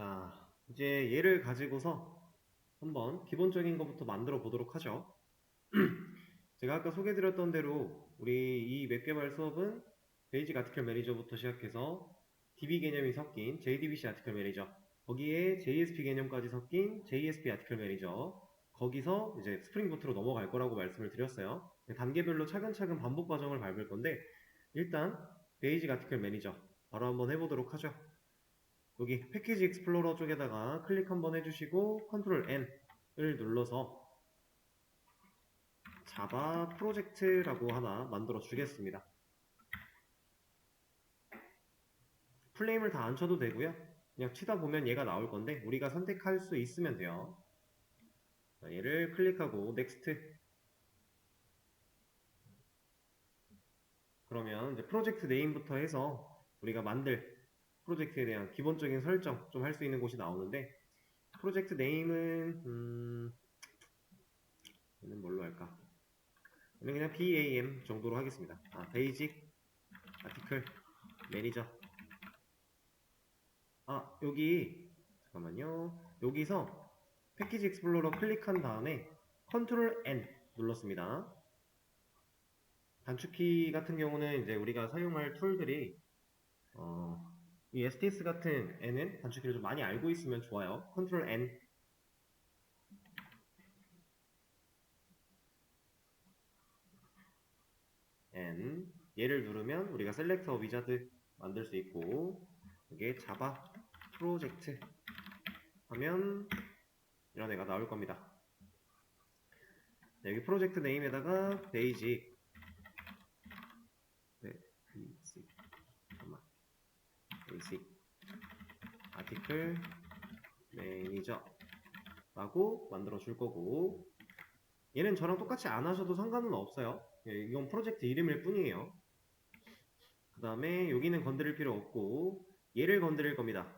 자, 이제 얘를 가지고서 한번 기본적인 것부터 만들어 보도록 하죠. 제가 아까 소개드렸던 대로 우리 이 웹개발 수업은 베이직 아티클 매니저부터 시작해서 DB 개념이 섞인 JDBC 아티클 매니저, 거기에 JSP 개념까지 섞인 JSP 아티클 매니저, 거기서 이제 스프링 부트로 넘어갈 거라고 말씀을 드렸어요. 단계별로 차근차근 반복 과정을 밟을 건데, 일단 베이직 아티클 매니저 바로 한번 해보도록 하죠. 여기 패키지 익스플로러 쪽에다가 클릭 한번 해주시고 컨트롤 N을 눌러서 자바 프로젝트라고 하나 만들어 주겠습니다. 플레임을 다 안 쳐도 되고요. 그냥 치다 보면 얘가 나올 건데 우리가 선택할 수 있으면 돼요. 자, 얘를 클릭하고 넥스트. 그러면 이제 프로젝트 네임부터 해서 우리가 만들 프로젝트에 대한 기본적인 설정 좀 할 수 있는 곳이 나오는데, 프로젝트 네임은 얘는 뭘로 할까? 얘는 그냥 BAM 정도로 하겠습니다. 베이직 아티클 매니저. 여기 잠깐만요. 여기서 패키지 익스플로러 클릭한 다음에 컨트롤 N 눌렀습니다. 단축키 같은 경우는 이제 우리가 사용할 툴들이 이 STS 같은 N은 단축키를 좀 많이 알고 있으면 좋아요. 컨트롤 N. N. 얘를 누르면 우리가 셀렉터 위자드 만들 수 있고, 이게 자바 프로젝트 하면 이런 애가 나올 겁니다. 여기 프로젝트 네임에다가 베이직 베이직 아티클 매니저 라고 만들어 줄 거고, 얘는 저랑 똑같이 안 하셔도 상관은 없어요. 이건 프로젝트 이름일 뿐이에요. 그 다음에 여기는 건드릴 필요 없고 얘를 건드릴 겁니다.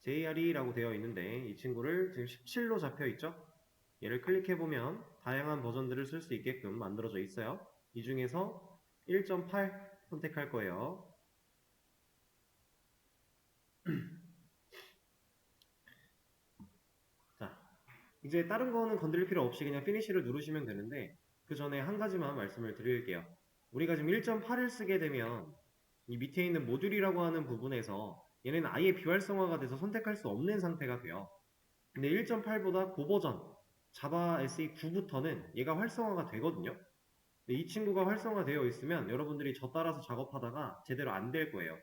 JRE라고 되어 있는데 이 친구를 지금 17로 잡혀 있죠. 얘를 클릭해보면 다양한 버전들을 쓸 수 있게끔 만들어져 있어요. 이 중에서 1.8 선택할 거예요. 자, 이제 다른 거는 건드릴 필요 없이 그냥 피니시를 누르시면 되는데, 그 전에 한 가지만 말씀을 드릴게요. 우리가 지금 1.8을 쓰게 되면 이 밑에 있는 모듈이라고 하는 부분에서 얘는 아예 비활성화가 돼서 선택할 수 없는 상태가 돼요. 근데 1.8보다 고버전 자바 SE 9부터는 얘가 활성화가 되거든요. 근데 이 친구가 활성화되어 있으면 여러분들이 저 따라서 작업하다가 제대로 안 될 거예요.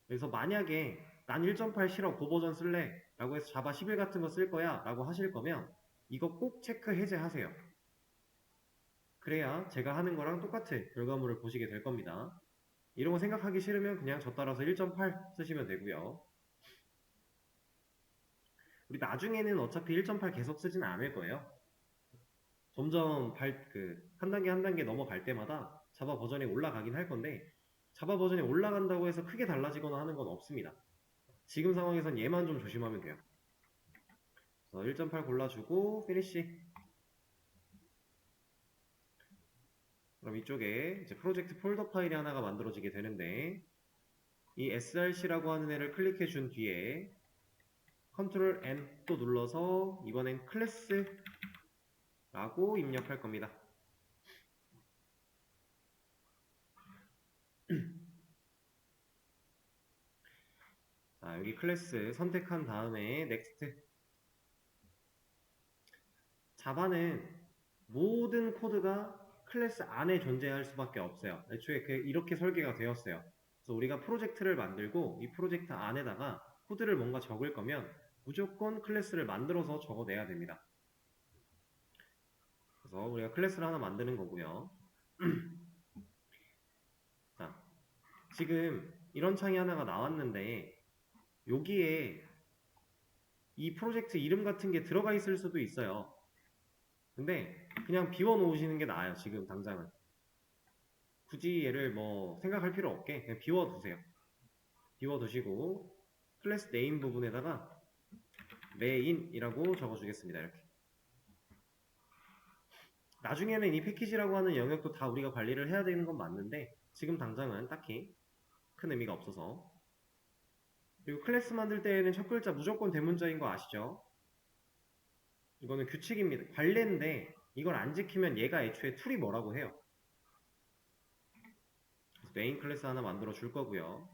그래서 만약에 난 1.8 싫어 고버전 쓸래 라고 해서 자바 11 같은 거 쓸 거야 라고 하실 거면 이거 꼭 체크 해제하세요. 그래야 제가 하는 거랑 똑같은 결과물을 보시게 될 겁니다. 이런 거 생각하기 싫으면 그냥 저 따라서 1.8 쓰시면 되고요. 우리 나중에는 어차피 1.8 계속 쓰진 않을 거예요. 점점 한 단계 한 단계 넘어갈 때마다 자바 버전이 올라가긴 할 건데, 자바 버전이 올라간다고 해서 크게 달라지거나 하는 건 없습니다. 지금 상황에선 얘만 좀 조심하면 돼요. 그래서 1.8 골라주고 피니시. 그럼 이쪽에 이제 프로젝트 폴더 파일이 하나가 만들어지게 되는데, 이 src라고 하는 애를 클릭해 준 뒤에 컨트롤 N 또 눌러서 이번엔 클래스라고 입력할 겁니다. 자, 여기 클래스 선택한 다음에 넥스트. 자바는 모든 코드가 클래스 안에 존재할 수밖에 없어요. 애초에 이렇게 설계가 되었어요. 그래서 우리가 프로젝트를 만들고 이 프로젝트 안에다가 코드를 뭔가 적을 거면 무조건 클래스를 만들어서 적어내야 됩니다. 그래서 우리가 클래스를 하나 만드는 거고요. 자, 지금 이런 창이 하나가 나왔는데 여기에 이 프로젝트 이름 같은 게 들어가 있을 수도 있어요. 근데 그냥 비워 놓으시는 게 나아요. 지금 당장은. 굳이 얘를 뭐 생각할 필요 없게 그냥 비워두세요. 비워두시고 클래스 네임 부분에다가 메인이라고 적어주겠습니다. 이렇게. 나중에는 이 패키지라고 하는 영역도 다 우리가 관리를 해야 되는 건 맞는데 지금 당장은 딱히 큰 의미가 없어서 그리고 클래스 만들 때에는 첫 글자 무조건 대문자인 거 아시죠? 이거는 규칙입니다. 관례인데 이걸 안 지키면 얘가 애초에 툴이 뭐라고 해요. 그래서 메인 클래스 하나 만들어 줄 거고요.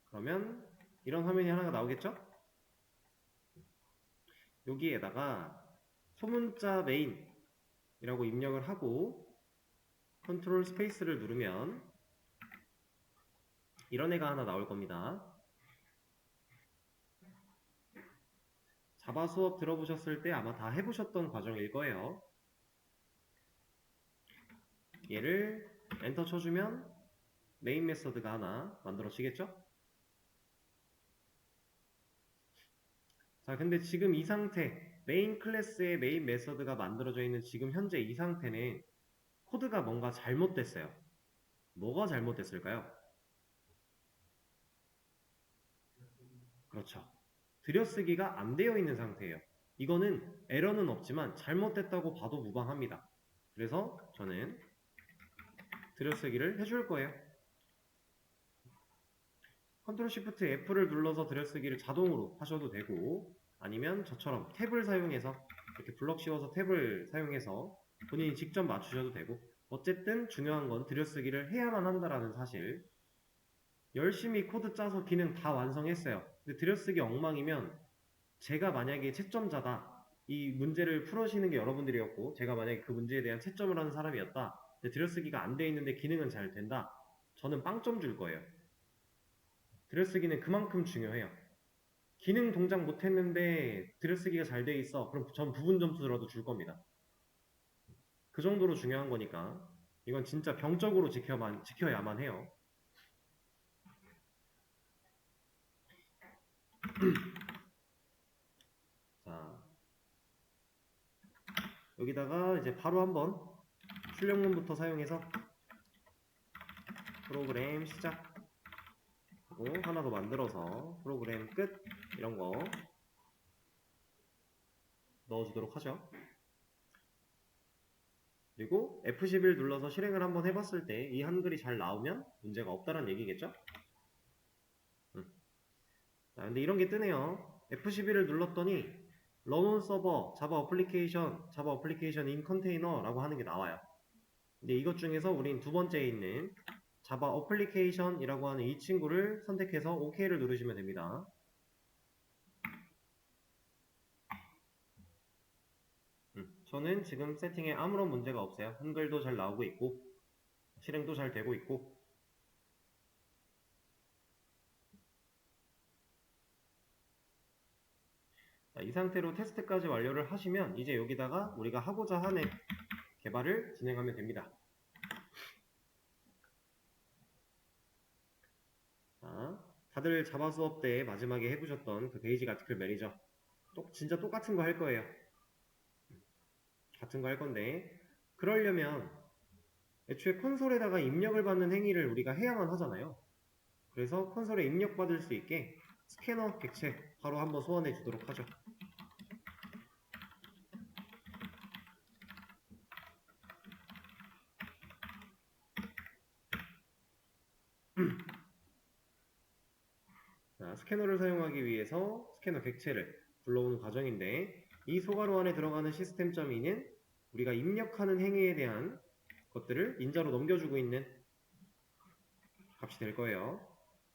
그러면 이런 화면이 하나가 나오겠죠? 여기에다가 소문자 메인이라고 입력을 하고 컨트롤 스페이스를 누르면 이런 애가 하나 나올 겁니다. 자바 수업 들어보셨을 때 아마 다 해보셨던 과정일 거예요. 얘를 엔터 쳐주면 메인 메서드가 하나 만들어지겠죠? 자, 근데 지금 이 상태, 메인 클래스의 메인 메서드가 만들어져 있는 지금 현재 이 상태는 코드가 뭔가 잘못됐어요. 뭐가 잘못됐을까요? 그렇죠. 들여쓰기가 안 되어 있는 상태예요. 이거는 에러는 없지만 잘못됐다고 봐도 무방합니다. 그래서 저는 들여쓰기를 해줄 거예요. 컨트롤 시프트 F를 눌러서 들여쓰기를 자동으로 하셔도 되고, 아니면 저처럼 탭을 사용해서 이렇게 블럭 씌워서 탭을 사용해서 본인이 직접 맞추셔도 되고, 어쨌든 중요한 건 들여쓰기를 해야만 한다라는 사실. 열심히 코드 짜서 기능 다 완성했어요. 근데 들여쓰기 엉망이면 제가 만약에 채점자다, 이 문제를 풀으시는 게 여러분들이었고 제가 만약에 그 문제에 대한 채점을 하는 사람이었다, 근데 들여쓰기가 안 돼 있는데 기능은 잘 된다, 저는 빵점 줄 거예요. 들여쓰기는 그만큼 중요해요. 기능 동작 못했는데 들여쓰기가 잘 돼 있어, 그럼 전 부분 점수라도 줄 겁니다. 그 정도로 중요한 거니까 이건 진짜 병적으로 지켜야만 해요. 자, 여기다가 이제 바로 한번 출력문부터 사용해서 프로그램 시작 하고 하나 더 만들어서 프로그램 끝, 이런 거 넣어주도록 하죠. 그리고 F11 눌러서 실행을 한번 해봤을 때 이 한글이 잘 나오면 문제가 없다는 얘기겠죠? 자, 근데 이런 게 뜨네요. F11을 눌렀더니 Run on Server, Java Application in Container 라고 하는 게 나와요. 근데 이것 중에서 우린 두 번째에 있는 Java Application 이라고 하는 이 친구를 선택해서 OK를 누르시면 됩니다. 저는 지금 세팅에 아무런 문제가 없어요. 한글도 잘 나오고 있고 실행도 잘 되고 있고. 자, 이 상태로 테스트까지 완료를 하시면 이제 여기다가 우리가 하고자 하는 개발을 진행하면 됩니다. 자, 다들 자바 수업 때 마지막에 해보셨던 그 베이직 아티클 매니저 진짜 똑같은 거 할 거예요. 같은 거 할 건데, 그러려면 애초에 콘솔에다가 입력을 받는 행위를 우리가 해야만 하잖아요. 그래서 콘솔에 입력받을 수 있게 스캐너 객체 바로 한번 소환해 주도록 하죠. 자, 스캐너를 사용하기 위해서 스캐너 객체를 불러오는 과정인데, 이 소괄호 안에 들어가는 시스템.in은 우리가 입력하는 행위에 대한 것들을 인자로 넘겨주고 있는 값이 될 거예요.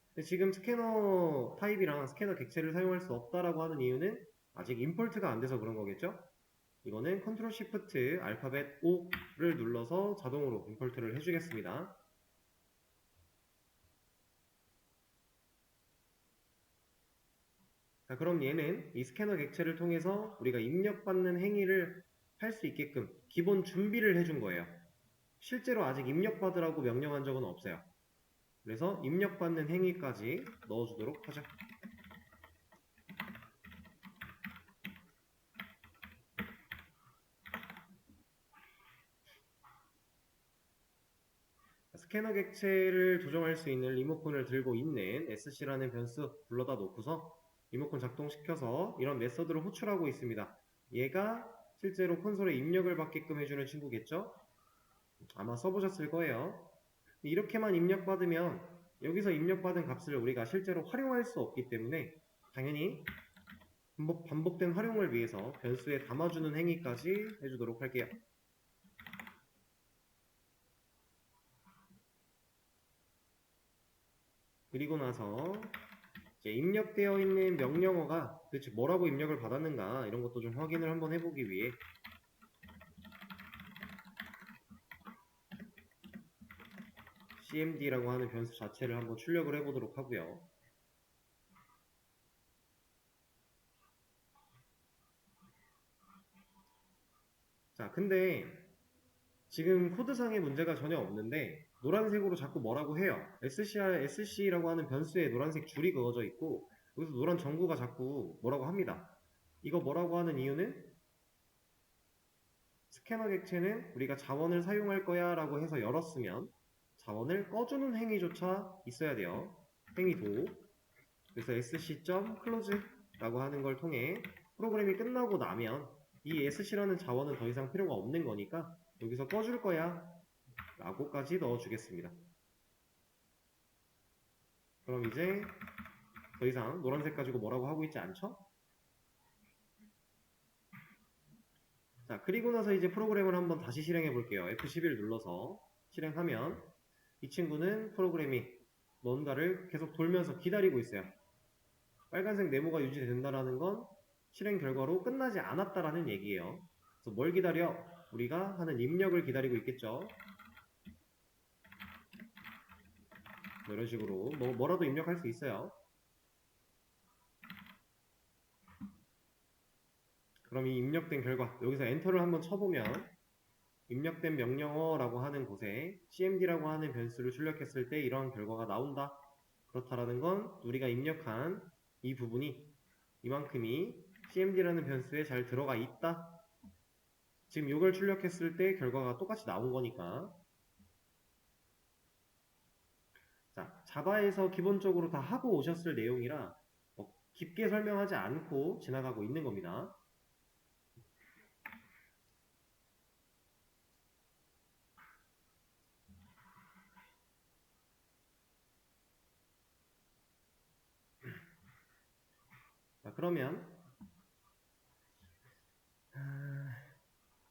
근데 지금 스캐너 타입이랑 스캐너 객체를 사용할 수 없다라고 하는 이유는 아직 임포트가 안 돼서 그런 거겠죠? 이거는 컨트롤 시프트 알파벳 O를 눌러서 자동으로 임포트를 해주겠습니다. 자, 그럼 얘는 이 스캐너 객체를 통해서 우리가 입력받는 행위를 할 수 있게끔 기본 준비를 해준 거예요. 실제로 아직 입력받으라고 명령한 적은 없어요. 그래서 입력받는 행위까지 넣어주도록 하죠. 스캐너 객체를 조정할 수 있는 리모컨을 들고 있는 sc라는 변수 불러다 놓고서 리모컨 작동시켜서 이런 메서드를 호출하고 있습니다. 얘가 실제로 콘솔에 입력을 받게끔 해주는 친구겠죠? 아마 써보셨을 거예요. 이렇게만 입력받으면 여기서 입력받은 값을 우리가 실제로 활용할 수 없기 때문에 당연히 반복된 활용을 위해서 변수에 담아주는 행위까지 해주도록 할게요. 그리고 나서 이제 입력되어 있는 명령어가 도대체 뭐라고 입력을 받았는가 이런 것도 좀 확인을 한번 해보기 위해 cmd라고 하는 변수 자체를 한번 출력을 해보도록 하고요. 자, 근데 지금 코드상에 문제가 전혀 없는데 노란색으로 자꾸 뭐라고 해요. sc라고 하는 변수에 노란색 줄이 그어져 있고 여기서 노란 전구가 자꾸 뭐라고 합니다. 이거 뭐라고 하는 이유는 스캐너 객체는 우리가 자원을 사용할 거야 라고 해서 열었으면 자원을 꺼주는 행위조차 있어야 돼요. 행위도. 그래서 sc.close 라고 하는 걸 통해 프로그램이 끝나고 나면 이 sc라는 자원은 더 이상 필요가 없는 거니까 여기서 꺼줄 거야 라고까지 넣어주겠습니다. 그럼 이제 더 이상 노란색 가지고 뭐라고 하고 있지 않죠? 자, 그리고 나서 이제 프로그램을 한번 다시 실행해 볼게요. F11 눌러서 실행하면 이 친구는 프로그램이 뭔가를 계속 돌면서 기다리고 있어요. 빨간색 네모가 유지된다는 건 실행 결과로 끝나지 않았다라는 얘기예요. 그래서 뭘 기다려? 우리가 하는 입력을 기다리고 있겠죠. 뭐 이런 식으로 뭐라도 입력할 수 있어요. 그럼 이 입력된 결과 여기서 엔터를 한번 쳐보면 입력된 명령어라고 하는 곳에 cmd라고 하는 변수를 출력했을 때 이러한 결과가 나온다. 그렇다라는 건 우리가 입력한 이 부분이 이만큼이 cmd라는 변수에 잘 들어가 있다. 지금 이걸 출력했을 때 결과가 똑같이 나온 거니까. 자, 자바에서 기본적으로 다 하고 오셨을 내용이라 깊게 설명하지 않고 지나가고 있는 겁니다. 자, 그러면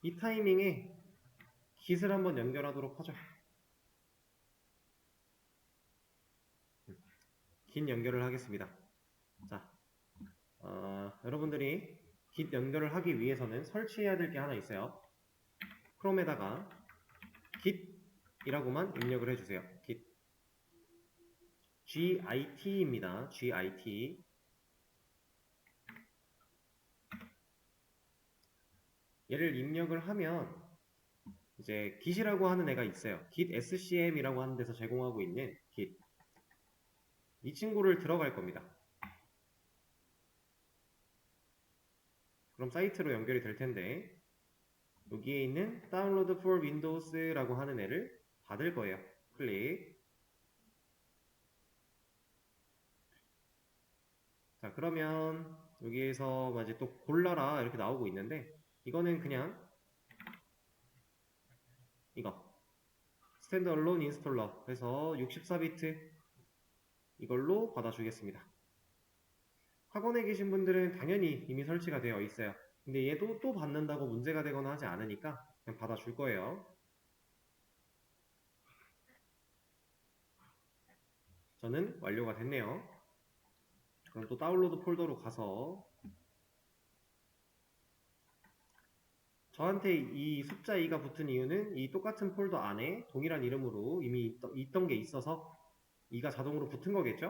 이 타이밍에 git을 한번 연결하도록 하죠. git 연결을 하겠습니다. 자, 여러분들이 git 연결을 하기 위해서는 설치해야 될 게 하나 있어요. 크롬에다가 git이라고만 입력을 해주세요. git git입니다. git 얘를 입력을 하면 이제 git이라고 하는 애가 있어요. git scm이라고 하는 데서 제공하고 있는 git 이 친구를 들어갈 겁니다. 그럼 사이트로 연결이 될 텐데 여기에 있는 Download for Windows라고 하는 애를 받을 거예요. 클릭. 자, 그러면 여기에서 이제 또 골라라 이렇게 나오고 있는데 이거는 그냥 이거 스탠드얼론 인스톨러 해서 64비트 이걸로 받아주겠습니다. 학원에 계신 분들은 당연히 이미 설치가 되어 있어요. 근데 얘도 또 받는다고 문제가 되거나 하지 않으니까 그냥 받아줄 거예요. 저는 완료가 됐네요. 그럼 또 다운로드 폴더로 가서 저한테 이 숫자 2가 붙은 이유는 이 똑같은 폴더 안에 동일한 이름으로 이미 있던 게 있어서 2가 자동으로 붙은 거겠죠?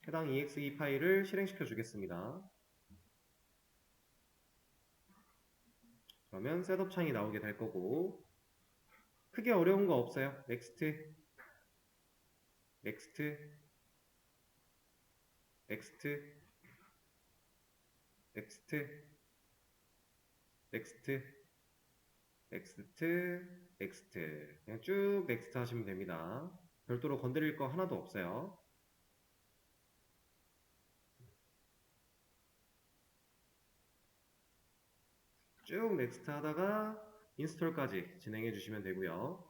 해당 exe 파일을 실행시켜 주겠습니다. 그러면 셋업 창이 나오게 될 거고 크게 어려운 거 없어요. 넥스트, 넥스트, 넥스트, 넥스트, 넥스트, 넥스트, 넥스트 그냥 쭉 넥스트 하시면 됩니다. 별도로 건드릴 거 하나도 없어요. 쭉 넥스트 하다가 인스톨까지 진행해 주시면 되고요.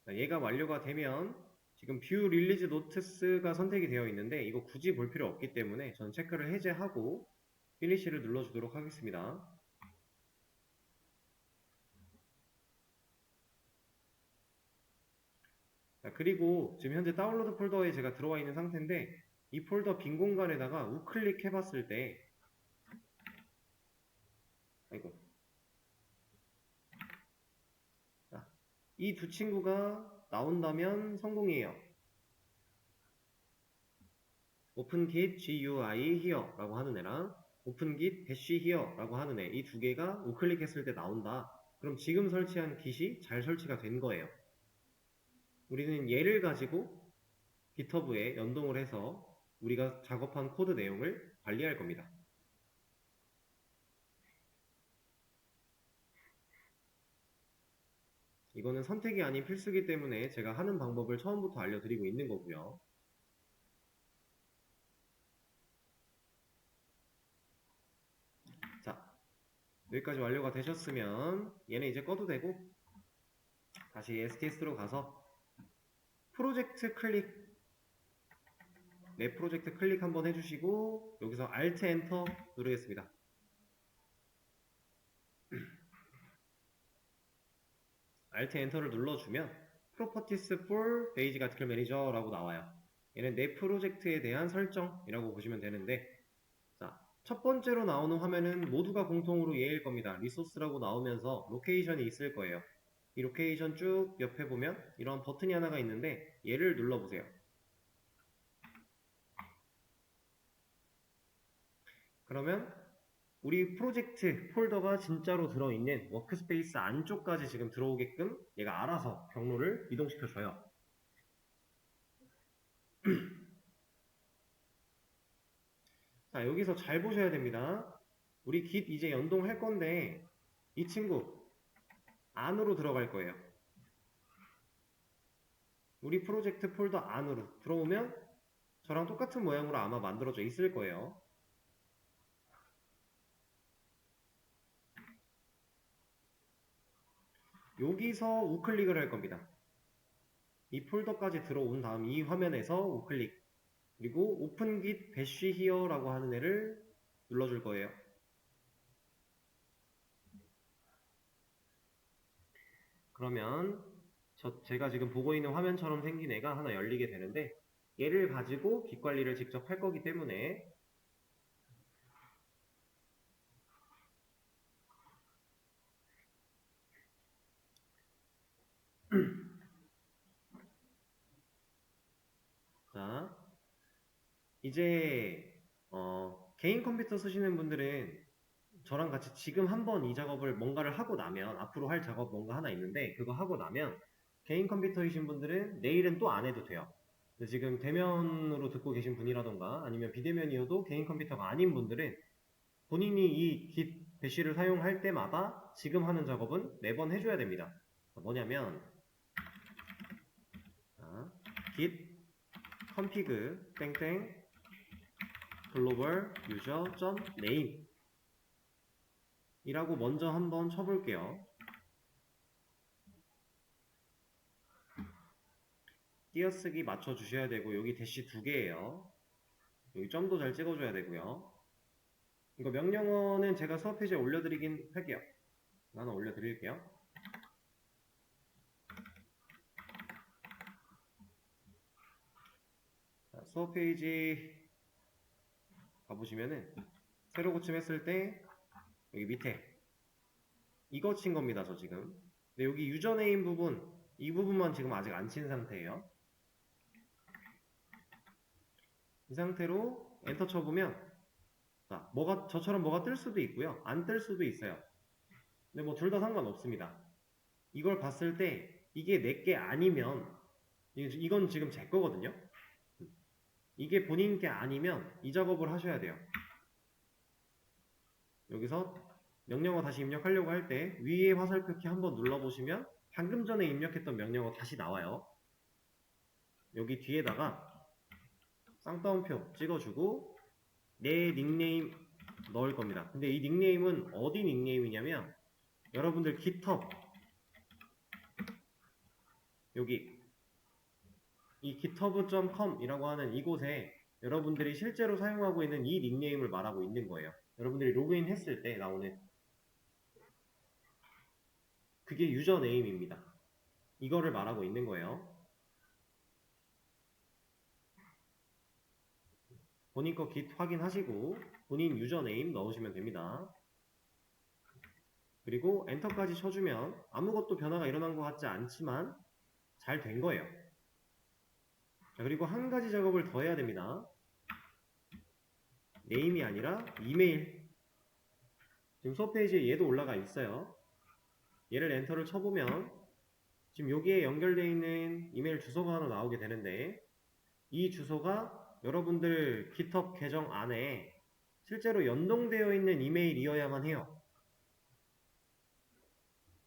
자, 얘가 완료가 되면 지금 뷰 릴리즈 노트스가 선택이 되어 있는데 이거 굳이 볼 필요 없기 때문에 저는 체크를 해제하고 피니시를 눌러주도록 하겠습니다. 자, 그리고 지금 현재 다운로드 폴더에 제가 들어와 있는 상태인데 이 폴더 빈 공간에다가 우클릭 해봤을 때 아이고 이 두 친구가 나온다면 성공이에요. 오픈깃 GUI here 라고 하는 애랑 오픈깃 dash here 라고 하는 애, 이 두 개가 우클릭했을 때 나온다. 그럼 지금 설치한 깃이 잘 설치가 된 거예요. 우리는 얘를 가지고 GitHub에 연동을 해서 우리가 작업한 코드 내용을 관리할 겁니다. 이거는 선택이 아닌 필수이기 때문에 제가 하는 방법을 처음부터 알려드리고 있는 거고요. 자, 여기까지 완료가 되셨으면 얘는 이제 꺼도 되고 다시 STS로 가서 프로젝트 클릭, 내 프로젝트 클릭 한번 해주시고 여기서 Alt 엔터 누르겠습니다. Alt 엔터를 눌러주면 Properties for Basic Article Manager 라고 나와요. 얘는 내 프로젝트에 대한 설정이라고 보시면 되는데, 자, 첫 번째로 나오는 화면은 모두가 공통으로 얘일 겁니다. 리소스라고 나오면서 로케이션이 있을 거예요. 이 로케이션 쭉 옆에 보면 이런 버튼이 하나가 있는데 얘를 눌러보세요. 그러면 우리 프로젝트 폴더가 진짜로 들어있는 워크스페이스 안쪽까지 지금 들어오게끔 얘가 알아서 경로를 이동시켜줘요. 자, 여기서 잘 보셔야 됩니다. 우리 Git 이제 연동할 건데 이 친구 안으로 들어갈 거예요. 우리 프로젝트 폴더 안으로 들어오면 저랑 똑같은 모양으로 아마 만들어져 있을 거예요. 여기서 우클릭을 할 겁니다. 이 폴더까지 들어온 다음 이 화면에서 우클릭, 그리고 오픈 git dash here 라고 하는 애를 눌러줄 거예요. 그러면 제가 지금 보고 있는 화면처럼 생긴 애가 하나 열리게 되는데 얘를 가지고 깃 관리를 직접 할 거기 때문에 자, 이제 개인 컴퓨터 쓰시는 분들은 저랑 같이 지금 한번 이 작업을 뭔가를 하고 나면 앞으로 할 작업 뭔가 하나 있는데 그거 하고 나면 개인 컴퓨터이신 분들은 내일은 또 안 해도 돼요. 지금 대면으로 듣고 계신 분이라던가 아니면 비대면이어도 개인 컴퓨터가 아닌 분들은 본인이 이 git 배시를 사용할 때마다 지금 하는 작업은 매번 해줘야 됩니다. 뭐냐면 git config 땡땡 global user name 이라고 먼저 한번 쳐볼게요. 띄어쓰기 맞춰주셔야 되고 여기 대시 2개예요. 여기 점도 잘 찍어줘야 되고요. 이거 명령어는 제가 수업 페이지에 올려드리긴 할게요. 하나 올려드릴게요. 자, 수업 페이지 가보시면은 새로 고침했을 때 여기 밑에 이거 친 겁니다. 저 지금. 근데 여기 유저네임 부분, 이 부분만 지금 아직 안 친 상태예요. 이 상태로 엔터 쳐보면 자, 저처럼 뭐가 뜰 수도 있고요. 안 뜰 수도 있어요. 근데 뭐 둘 다 상관없습니다. 이걸 봤을 때 이게 내게 아니면 이건 지금 제 거거든요. 이게 본인 게 아니면 이 작업을 하셔야 돼요. 여기서 명령어 다시 입력하려고 할 때 위에 화살표 키 한번 눌러보시면 방금 전에 입력했던 명령어 다시 나와요. 여기 뒤에다가 쌍따옴표 찍어주고 내 닉네임 넣을 겁니다. 근데 이 닉네임은 어디 닉네임이냐면 여러분들 GitHub 여기 이 github.com 이라고 하는 이곳에 여러분들이 실제로 사용하고 있는 이 닉네임을 말하고 있는 거예요. 여러분들이 로그인 했을 때 나오는 그게 유저네임입니다. 이거를 말하고 있는 거예요. 본인 거 git 확인하시고 본인 유저네임 넣으시면 됩니다. 그리고 엔터까지 쳐주면 아무것도 변화가 일어난 것 같지 않지만 잘 된 거예요. 자, 그리고 한 가지 작업을 더 해야 됩니다. 네임이 아니라 이메일. 지금 수업 페이지에 얘도 올라가 있어요. 얘를 엔터를 쳐보면 지금 여기에 연결되어 있는 이메일 주소가 하나 나오게 되는데 이 주소가 여러분들 GitHub 계정 안에 실제로 연동되어 있는 이메일이어야만 해요.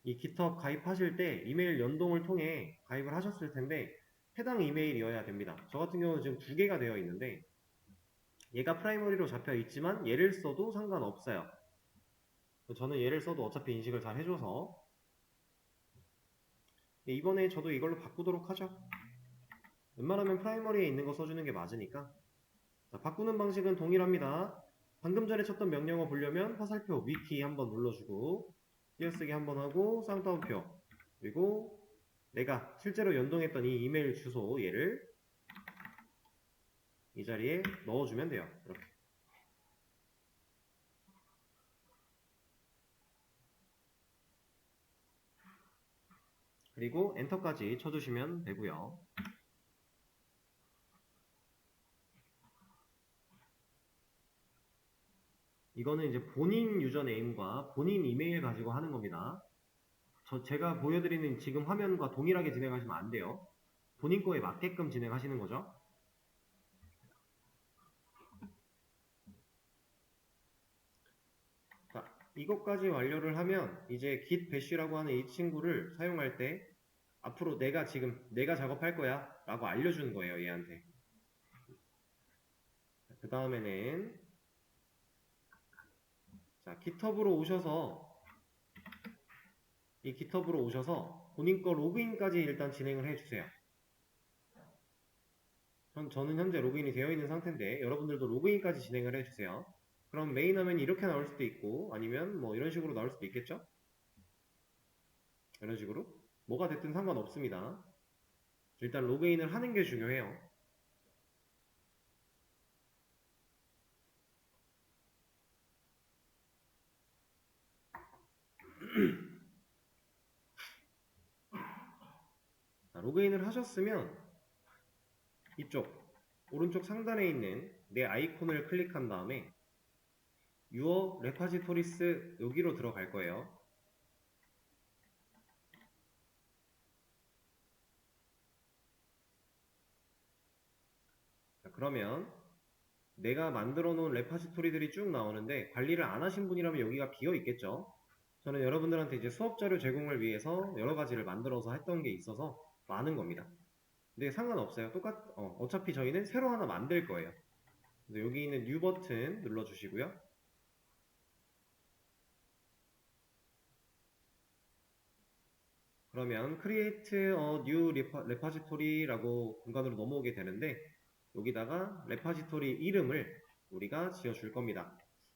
이 GitHub 가입하실 때 이메일 연동을 통해 가입을 하셨을 텐데 해당 이메일이어야 됩니다. 저 같은 경우는 지금 두 개가 되어 있는데 얘가 프라이머리로 잡혀 있지만 얘를 써도 상관없어요. 저는 얘를 써도 어차피 인식을 잘 해줘서 이번에 저도 이걸로 바꾸도록 하죠. 웬만하면 프라이머리에 있는 거 써주는 게 맞으니까. 자, 바꾸는 방식은 동일합니다. 방금 전에 쳤던 명령어 보려면 화살표 위키 한번 눌러주고 띄어쓰기 한번 하고 쌍따옴표 그리고 내가 실제로 연동했던 이 이메일 주소 얘를 이 자리에 넣어주면 돼요. 이렇게. 그리고 엔터까지 쳐주시면 되고요. 이거는 이제 본인 유저네임과 본인 이메일 가지고 하는 겁니다. 제가 보여드리는 지금 화면과 동일하게 진행하시면 안 돼요. 본인 거에 맞게끔 진행하시는 거죠. 자, 이것까지 완료를 하면 이제 git bash라고 하는 이 친구를 사용할 때 앞으로 내가 작업할 거야 라고 알려주는 거예요, 얘한테. 그 다음에는 자, GitHub으로 오셔서 본인 거 로그인까지 일단 진행을 해주세요. 저는 현재 로그인이 되어 있는 상태인데 여러분들도 로그인까지 진행을 해주세요. 그럼 메인 화면이 이렇게 나올 수도 있고 아니면 뭐 이런 식으로 나올 수도 있겠죠? 이런 식으로 뭐가 됐든 상관없습니다. 일단 로그인을 하는 게 중요해요. 자, 로그인을 하셨으면 이쪽 오른쪽 상단에 있는 내 아이콘을 클릭한 다음에 Your Repositories 여기로 들어갈 거예요. 자, 그러면 내가 만들어 놓은 레파지토리들이 쭉 나오는데 관리를 안 하신 분이라면 여기가 비어 있겠죠. 저는 여러분들한테 이제 수업 자료 제공을 위해서 여러 가지를 만들어서 했던 게 있어서 많은 겁니다. 근데 상관없어요. 어차피 저희는 새로 하나 만들 거예요. 그래서 여기 있는 뉴 버튼 눌러주시고요. 그러면 create a new repository라고 공간으로 넘어오게 되는데 여기다가 레파지토리 이름을 우리가 지어줄 겁니다.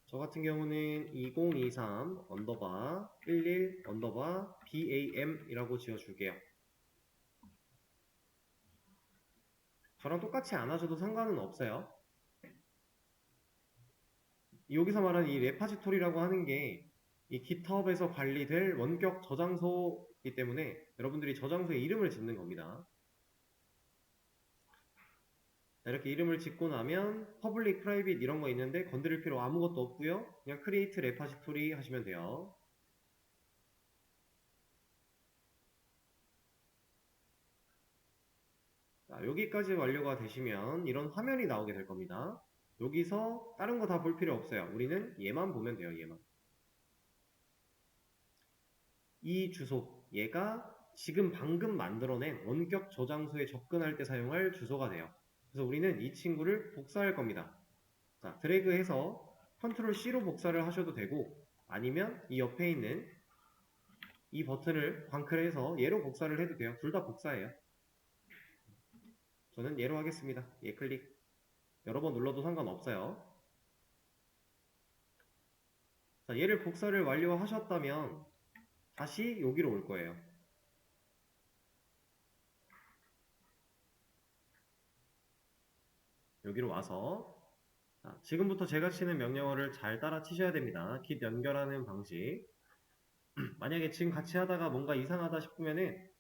저 같은 경우는 2023 언더바 11 언더바 BAM 이라고 지어줄게요. 저랑 똑같이 안 하셔도 상관은 없어요. 여기서 말하는 이 레파지토리라고 하는 게 이 GitHub에서 관리될 원격 저장소이기 때문에 여러분들이 저장소에 이름을 짓는 겁니다. 이렇게 이름을 짓고 나면 public, private 이런 거 있는데 건드릴 필요 아무것도 없고요. 그냥 create repository 하시면 돼요. 자, 여기까지 완료가 되시면 이런 화면이 나오게 될 겁니다. 여기서 다른 거 다 볼 필요 없어요. 우리는 얘만 보면 돼요. 얘만. 이 주소, 얘가 지금 방금 만들어낸 원격 저장소에 접근할 때 사용할 주소가 돼요. 그래서 우리는 이 친구를 복사할 겁니다. 자, 드래그해서 컨트롤 C로 복사를 하셔도 되고 아니면 이 옆에 있는 이 버튼을 광클해서 얘로 복사를 해도 돼요. 둘 다 복사예요. 저는 얘로 하겠습니다. 얘 클릭. 여러 번 눌러도 상관없어요. 자, 얘를 복사를 완료하셨다면 다시 여기로 올 거예요. 여기로 와서 자, 지금부터 제가 치는 명령어를 잘 따라 치셔야 됩니다. git 연결하는 방식. 만약에 지금 같이 하다가 뭔가 이상하다 싶으면은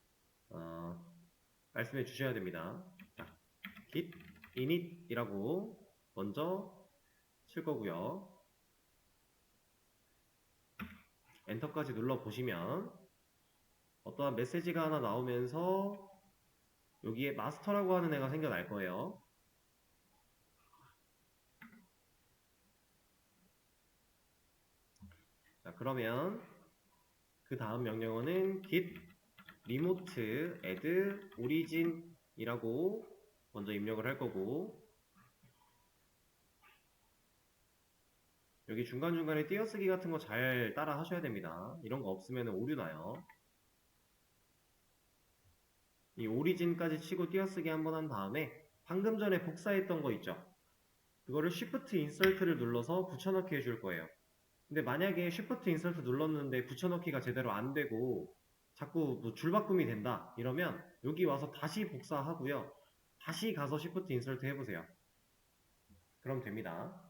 말씀해 주셔야 됩니다. 자, git init이라고 먼저 칠 거고요. 엔터까지 눌러 보시면 어떠한 메시지가 하나 나오면서 여기에 마스터라고 하는 애가 생겨날 거예요. 자, 그러면 그 다음 명령어는 git remote add origin 이라고 먼저 입력을 할 거고, 여기 중간중간에 띄어쓰기 같은 거 잘 따라 하셔야 됩니다. 이런 거 없으면 오류 나요. 이 오리진까지 치고 띄어쓰기 한번 한 다음에 방금 전에 복사했던 거 있죠? 그거를 Shift Insert를 눌러서 붙여넣기 해줄 거예요. 근데 만약에 Shift Insert 눌렀는데 붙여넣기가 제대로 안 되고 자꾸 뭐 줄바꿈이 된다 이러면 여기 와서 다시 복사하고요. 다시 가서 Shift Insert 해보세요. 그럼 됩니다.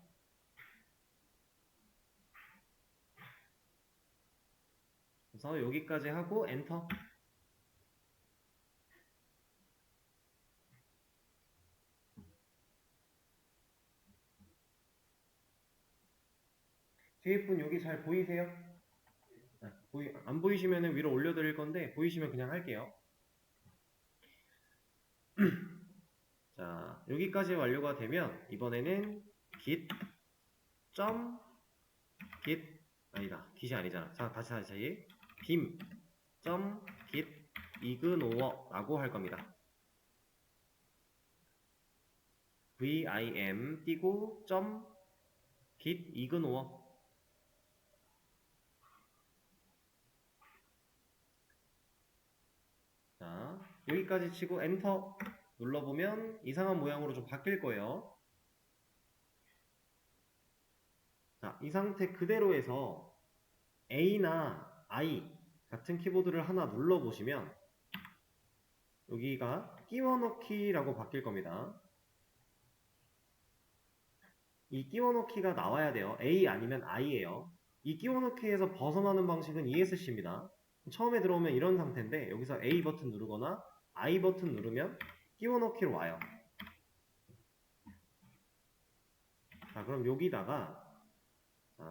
그래서 여기까지 하고 엔터. 뒤에 분 여기 잘 보이세요? 안 보이시면 위로 올려드릴 건데 보이시면 그냥 할게요. 자, 여기까지 완료가 되면 이번에는 git 아니다, git이 아니잖아. 자, 다시 bim git ignore 라고 할 겁니다. vim 띄고 git ignore. 자, 여기까지 치고 엔터 눌러보면 이상한 모양으로 좀 바뀔 거예요. 자, 이 상태 그대로에서 A나 I 같은 키보드를 하나 눌러보시면 여기가 끼워넣기라고 바뀔 겁니다. 이 끼워넣기가 나와야 돼요. A 아니면 I예요. 이 끼워넣기에서 벗어나는 방식은 ESC입니다. 처음에 들어오면 이런 상태인데 여기서 A 버튼 누르거나 I 버튼 누르면 끼워넣기로 와요. 자, 그럼 여기다가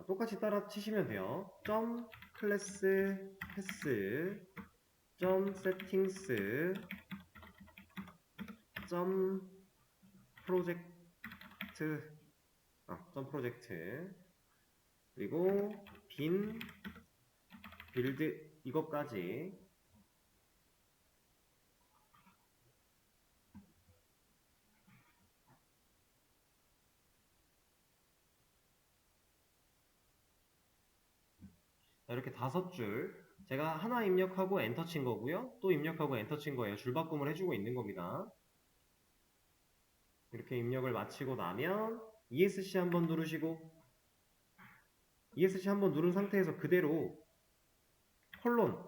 똑같이 따라 치시면 돼요. class pass settings project project 그리고 bin build 이것까지 이렇게 5줄 제가 하나 입력하고 엔터 친 거고요. 또 입력하고 엔터 친 거예요. 줄바꿈을 해주고 있는 겁니다. 이렇게 입력을 마치고 나면 ESC 한번 누르시고 ESC 한번 누른 상태에서 그대로 콜론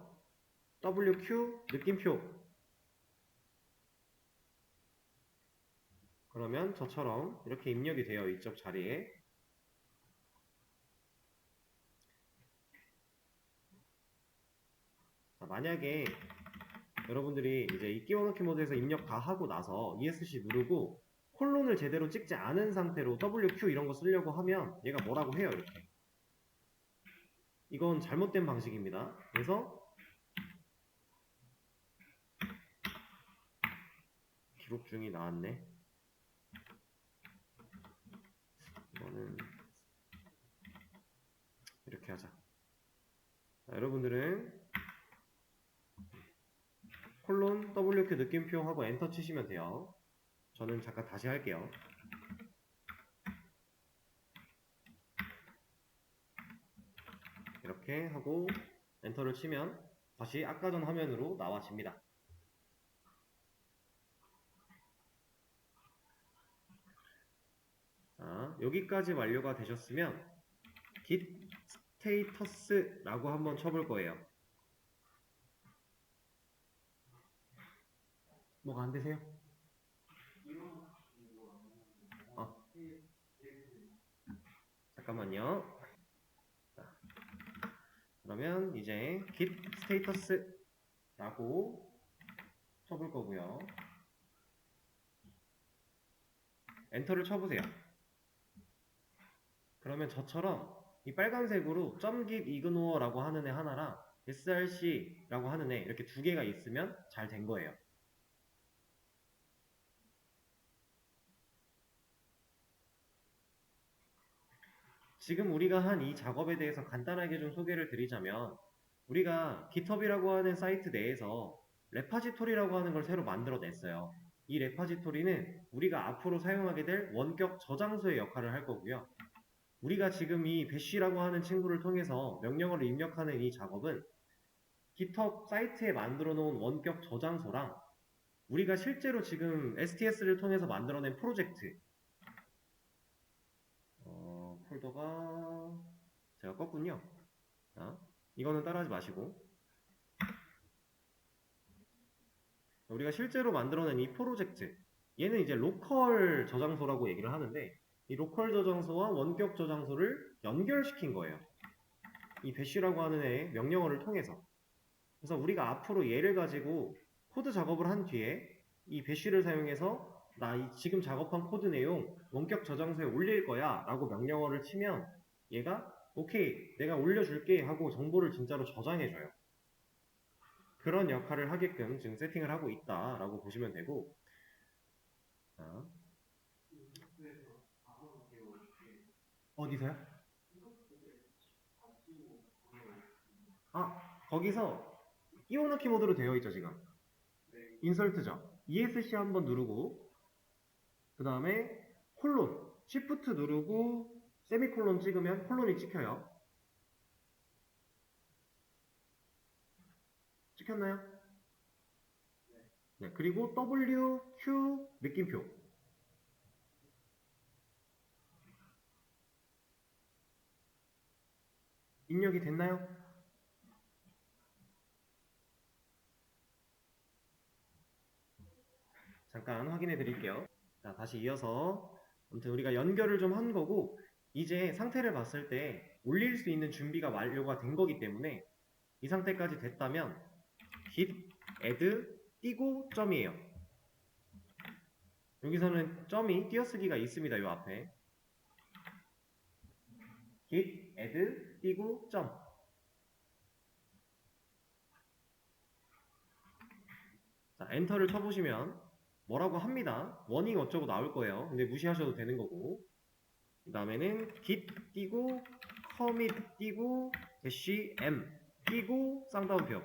WQ 느낌표 그러면 저처럼 이렇게 입력이 돼요. 이쪽 자리에. 자, 만약에 여러분들이 이제 이 끼워넣기 모드에서 입력 다 하고 나서 ESC 누르고 콜론을 제대로 찍지 않은 상태로 WQ 이런 거 쓰려고 하면 얘가 뭐라고 해요. 이렇게. 이건 잘못된 방식입니다. 그래서 기록 중이 나왔네. 이거는 이렇게 하자. 자, 여러분들은 콜론 WQ 느낌표 하고 엔터 치시면 돼요. 저는 잠깐 다시 할게요. 이렇게 하고 엔터를 치면 다시 아까 전 화면으로 나와집니다. 자, 여기까지 완료가 되셨으면 git status라고 한번 쳐볼 거예요. 뭐가 안 되세요? 잠깐만요. 자, 그러면 이제 git status라고 쳐볼 거고요. 엔터를 쳐보세요. 그러면 저처럼 이 빨간색으로 .git ignore라고 하는 애 하나랑 src라고 하는 애 이렇게 두 개가 있으면 잘 된 거예요. 지금 우리가 한 이 작업에 대해서 간단하게 좀 소개를 드리자면 우리가 GitHub이라고 하는 사이트 내에서 레파지토리라고 하는 걸 새로 만들어냈어요. 이 레파지토리는 우리가 앞으로 사용하게 될 원격 저장소의 역할을 할 거고요. 우리가 지금 이 배쉬라고 하는 친구를 통해서 명령어를 입력하는 이 작업은 GitHub 사이트에 만들어 놓은 원격 저장소랑 우리가 실제로 지금 STS를 통해서 만들어낸 프로젝트 폴더가 제가 껐군요. 자, 이거는 따라하지 마시고 우리가 실제로 만들어낸 이 프로젝트 얘는 이제 로컬 저장소라고 얘기를 하는데 이 로컬 저장소와 원격 저장소를 연결시킨 거예요. 이 배쉬라고 하는 애의 명령어를 통해서. 그래서 우리가 앞으로 얘를 가지고 코드 작업을 한 뒤에 이 배쉬를 사용해서 나 지금 작업한 코드 내용 원격 저장소에 올릴 거야 라고 명령어를 치면 얘가 오케이 내가 올려줄게 하고 정보를 진짜로 저장해줘요. 그런 역할을 하게끔 지금 세팅을 하고 있다라고 보시면 되고 자, 어디서요? 거기서 띄워넣기 모드로 되어 있죠 지금. 인설트죠. ESC 한번 누르고 그 다음에 콜론 Shift 누르고 세미콜론 찍으면 콜론이 찍혀요. 찍혔나요? 네, 그리고 W, Q, 느낌표 입력이 됐나요? 잠깐 확인해 드릴게요. 자, 다시 이어서 아무튼 우리가 연결을 좀 한 거고 이제 상태를 봤을 때 올릴 수 있는 준비가 완료가 된 거기 때문에 이 상태까지 됐다면 git add 띄고 점이에요. 여기서는 점이 띄어쓰기가 있습니다. 요 앞에 git add 띄고 점. 자, 엔터를 쳐보시면 뭐라고 합니다. 워닝 어쩌고 나올 거예요. 근데 무시하셔도 되는 거고 그 다음에는 git 띄고 commit 띄고 dash m 띄고 쌍따옴표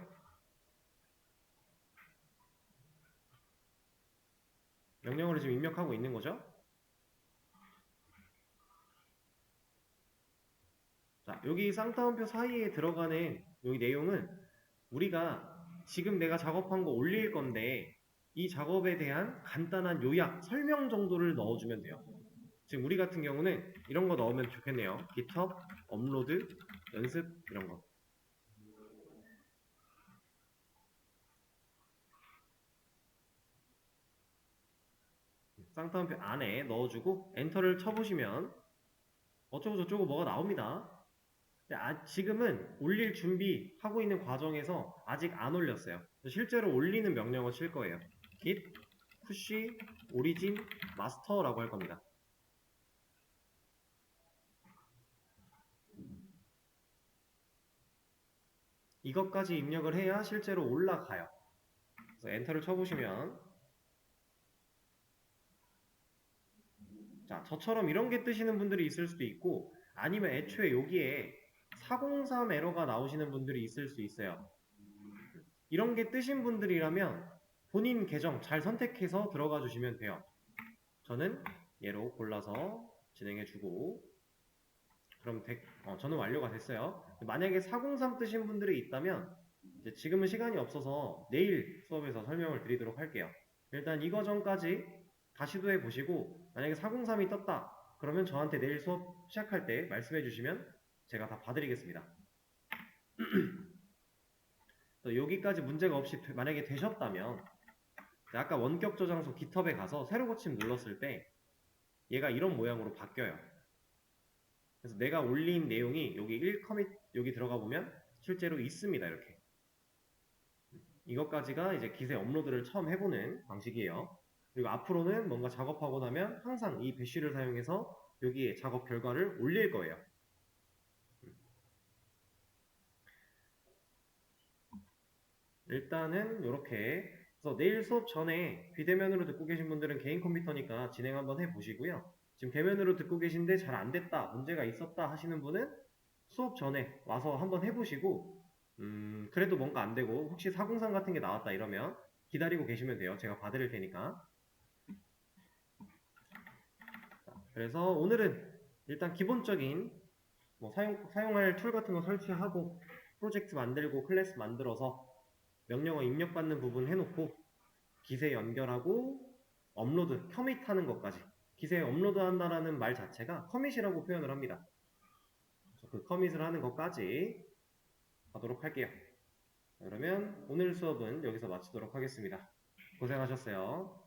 명령어를 지금 입력하고 있는 거죠. 자, 여기 쌍따옴표 사이에 들어가는 여기 내용은 우리가 지금 내가 작업한 거 올릴 건데 이 작업에 대한 간단한 요약, 설명 정도를 넣어주면 돼요. 지금 우리 같은 경우는 이런 거 넣으면 좋겠네요. GitHub, 업로드, 연습 이런 거. 쌍따옴표 안에 넣어주고 엔터를 쳐보시면 어쩌고 저쩌고 뭐가 나옵니다. 지금은 올릴 준비하고 있는 과정에서 아직 안 올렸어요. 실제로 올리는 명령어 칠 거예요. git push origin master라고 할 겁니다. 이것까지 입력을 해야 실제로 올라가요. 그래서 엔터를 쳐보시면 자, 저처럼 이런 게 뜨시는 분들이 있을 수도 있고 아니면 애초에 여기에 403 에러가 나오시는 분들이 있을 수 있어요. 이런 게 뜨신 분들이라면 본인 계정 잘 선택해서 들어가 주시면 돼요. 저는 얘로 골라서 진행해주고 그럼 저는 완료가 됐어요. 만약에 403 뜨신 분들이 있다면 이제 지금은 시간이 없어서 내일 수업에서 설명을 드리도록 할게요. 일단 이거 전까지 다시 시도해 보시고 만약에 403이 떴다 그러면 저한테 내일 수업 시작할 때 말씀해 주시면 제가 다 봐드리겠습니다. 여기까지 문제가 없이 만약에 되셨다면 아까 원격 저장소 GitHub에 가서 새로 고침 눌렀을 때 얘가 이런 모양으로 바뀌어요. 그래서 내가 올린 내용이 여기 1 커밋 여기 들어가 보면 실제로 있습니다. 이렇게. 이것까지가 이제 기세 업로드를 처음 해보는 방식이에요. 그리고 앞으로는 뭔가 작업하고 나면 항상 이 배쉬를 사용해서 여기에 작업 결과를 올릴 거예요. 일단은 이렇게 그래서 내일 수업 전에 비대면으로 듣고 계신 분들은 개인 컴퓨터니까 진행 한번 해보시고요. 지금 대면으로 듣고 계신데 잘 안됐다, 문제가 있었다 하시는 분은 수업 전에 와서 한번 해보시고 그래도 뭔가 안되고 혹시 403 같은 게 나왔다 이러면 기다리고 계시면 돼요. 제가 봐드릴 테니까. 그래서 오늘은 일단 기본적인 뭐 사용할 툴 같은 거 설치하고 프로젝트 만들고 클래스 만들어서 명령어 입력받는 부분 해놓고 기세 연결하고 업로드, 커밋 하는 것까지. 기세에 업로드 한다라는 말 자체가 커밋이라고 표현을 합니다. 그래서 그 커밋을 하는 것까지 하도록 할게요. 그러면 오늘 수업은 여기서 마치도록 하겠습니다. 고생하셨어요.